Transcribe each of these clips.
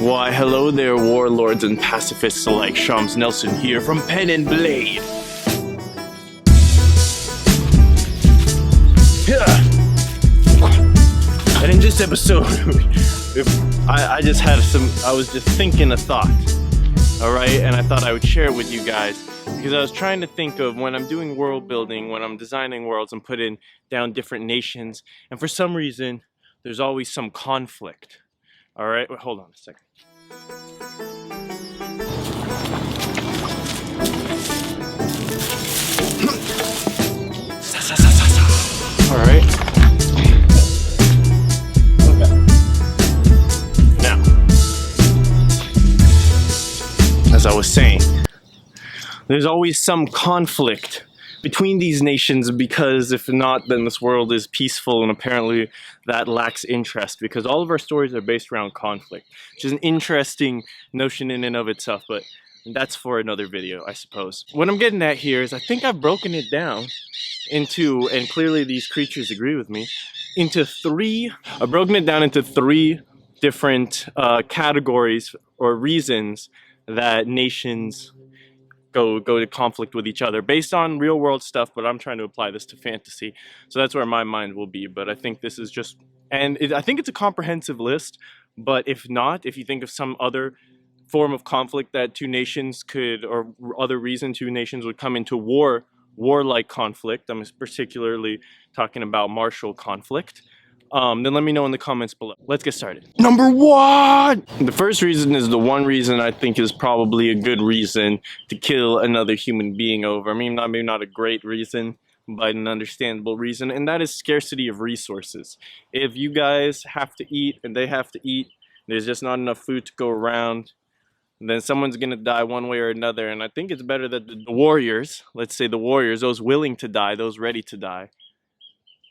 Why, hello there, warlords and pacifists alike. Shams Nelson here from Pen and Blade. And in this episode, I was just thinking a thought, alright? And I thought I would share it with you guys. Because I was trying to think of when I'm doing world building, when I'm designing worlds, I'm putting down different nations. And for some reason, there's always some conflict. Alright, wait, hold on a second. Alright. Okay. Now, as I was saying, there's always some conflict between these nations, because if not, then this world is peaceful, and apparently that lacks interest because all of our stories are based around conflict, which is an interesting notion in and of itself, but that's for another video, I suppose. What I'm getting at here is I think I've broken it down into, and clearly these creatures agree with me, I've broken it down into three different categories or reasons that nations go to conflict with each other based on real world stuff, but I'm trying to apply this to fantasy, so that's where my mind will be. But I think this is just, I think it's a comprehensive list, but if not, if you think of some other form of conflict that two nations could, or other reason two nations would come into warlike conflict, I'm particularly talking about martial conflict, then let me know in the comments below. Let's get started. Number one! The first reason is the one reason I think is probably a good reason to kill another human being over. I mean, maybe not a great reason, but an understandable reason, and that is scarcity of resources. If you guys have to eat and they have to eat, there's just not enough food to go around, then someone's gonna die one way or another, and I think it's better that the warriors, let's say the warriors, those willing to die, those ready to die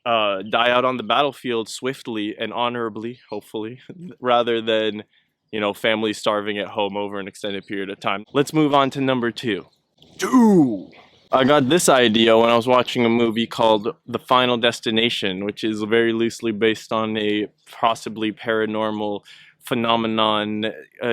out on the battlefield swiftly and honorably, hopefully, rather than, you know, families starving at home over an extended period of time. Let's move on to number two. I got this idea when I was watching a movie called The Final Destination, which is very loosely based on a possibly paranormal phenomenon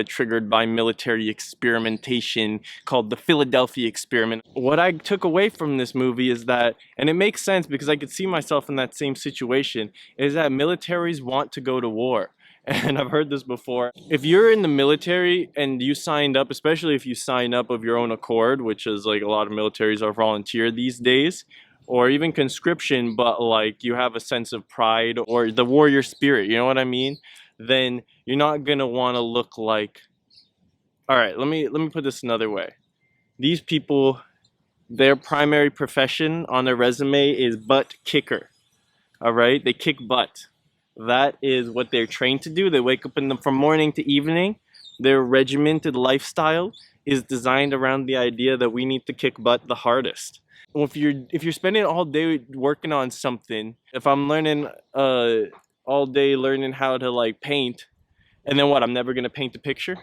triggered by military experimentation called the Philadelphia experiment. What I took away from this movie is that, and it makes sense because I could see myself in that same situation, is that militaries want to go to war. And I've heard this before. If you're in the military and you signed up, especially if you sign up of your own accord, which is like a lot of militaries are volunteer these days, or even conscription, but like you have a sense of pride or the warrior spirit, you know what I mean? Then you're not gonna want to look like, all right, let me put this another way. These people, their primary profession on their resume is butt kicker. All right, they kick butt. That is what they're trained to do. They wake up from morning to evening. Their regimented lifestyle is designed around the idea that we need to kick butt the hardest. Well, if you're spending all day working on something, if I'm learning all day learning how to like paint, and then what, I'm never gonna paint a picture?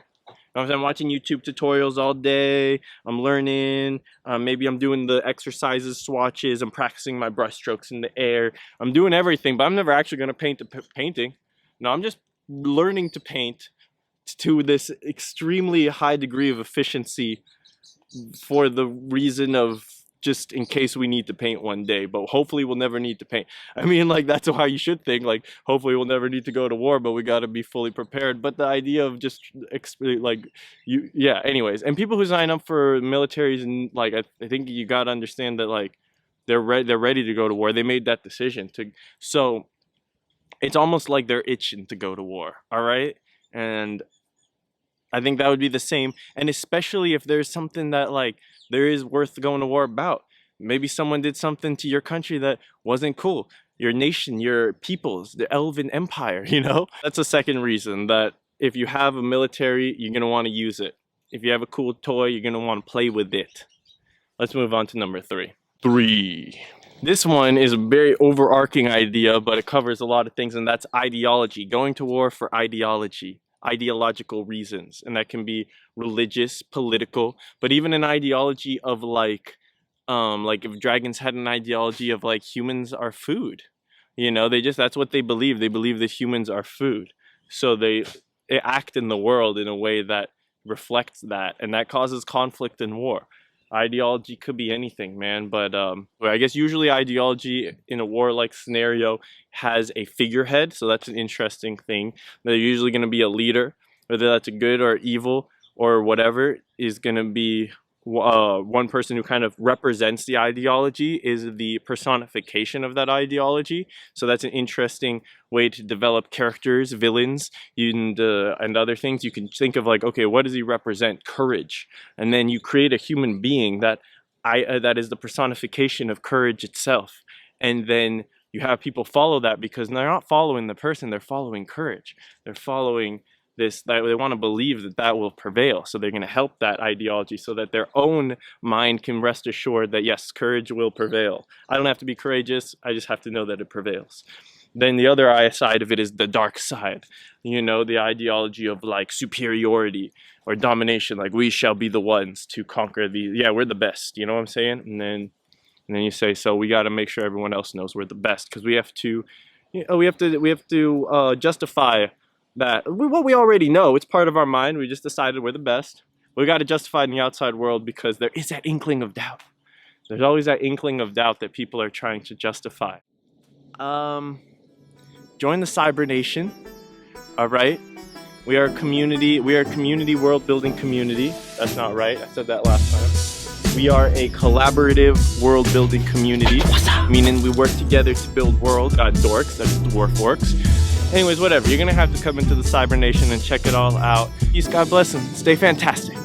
I'm watching YouTube tutorials all day, I'm learning, maybe I'm doing the exercises, swatches, I'm practicing my brush strokes in the air, I'm doing everything, but I'm never actually gonna paint a painting. No, I'm just learning to paint to this extremely high degree of efficiency for the reason of just in case we need to paint one day, but hopefully we'll never need to paint. I mean, like, that's how you should think, like, hopefully we'll never need to go to war, but we got to be fully prepared. But the idea of just yeah, anyways, and people who sign up for militaries, and like, I think you got to understand that, like, they're ready to go to war. They made that decision to, so it's almost like they're itching to go to war. All right. And I think that would be the same, and especially if there's something that like there is worth going to war about. Maybe someone did something to your country that wasn't cool, your nation, your peoples, the Elven Empire, you know? That's a second reason that if you have a military, you're gonna want to use it. If you have a cool toy, you're gonna want to play with it. Let's move on to number three. This one is a very overarching idea, but it covers a lot of things, and that's ideology. Going to war for ideology. Ideological reasons, and that can be religious, political, but even an ideology of like if dragons had an ideology of like humans are food, you know, that's what they believe. They believe that humans are food, so they act in the world in a way that reflects that, and that causes conflict and war. Ideology could be anything, man, but I guess usually ideology in a warlike scenario has a figurehead, so that's an interesting thing. They're usually going to be a leader, whether that's a good or evil or whatever, is going to be one person who kind of represents the ideology, is the personification of that ideology. So that's an interesting way to develop characters, villains, and other things. You can think of like, okay, what does he represent? Courage. And then you create a human being that is the personification of courage itself. And then you have people follow that because they're not following the person, they're following courage. They're following this, that they want to believe that that will prevail, so they're going to help that ideology so that their own mind can rest assured that yes, courage will prevail. I don't have to be courageous, I just have to know that it prevails. Then the other side of it is the dark side, you know, the ideology of like superiority or domination, like we shall be the ones to conquer we're the best, you know what I'm saying? And then you say, so we got to make sure everyone else knows we're the best, because we have to justify that what we already know. It's part of our mind. We just decided we're the best. We got to justify in the outside world because there is that inkling of doubt. There's always that inkling of doubt that people are trying to justify. Join the Cyber Nation. All right. We are a community. We are a community world building community. That's not right. I said that last time. We are a collaborative world building community, meaning we work together to build worlds. Dorks, that's dwarf orcs. Anyways, whatever. You're going to have to come into the Cyber Nation and check it all out. Peace, God bless, and stay fantastic.